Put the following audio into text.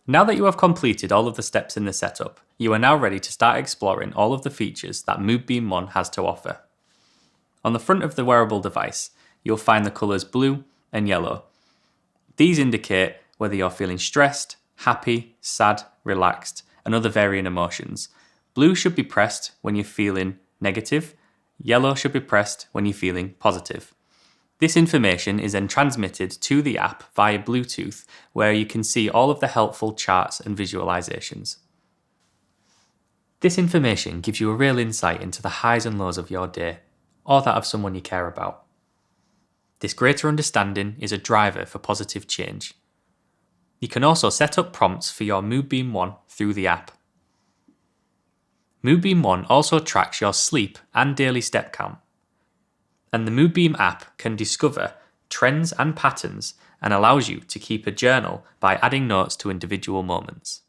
Now that you have completed all of the steps in the setup, you are now ready to start exploring all of the features that Moodbeam One has to offer. On the front of the wearable device, you'll find the colours blue and yellow. These indicate whether you're feeling stressed, happy, sad, relaxed, and other varying emotions. Blue should be pressed when you're feeling negative, yellow should be pressed when you're feeling positive. This information is then transmitted to the app via Bluetooth, where you can see all of the helpful charts and visualizations. This information gives you a real insight into the highs and lows of your day, or that of someone you care about. This greater understanding is a driver for positive change. You can also set up prompts for your Moodbeam One through the app. Moodbeam One also tracks your sleep and daily step count. And the Moodbeam app can discover trends and patterns and allows you to keep a journal by adding notes to individual moments.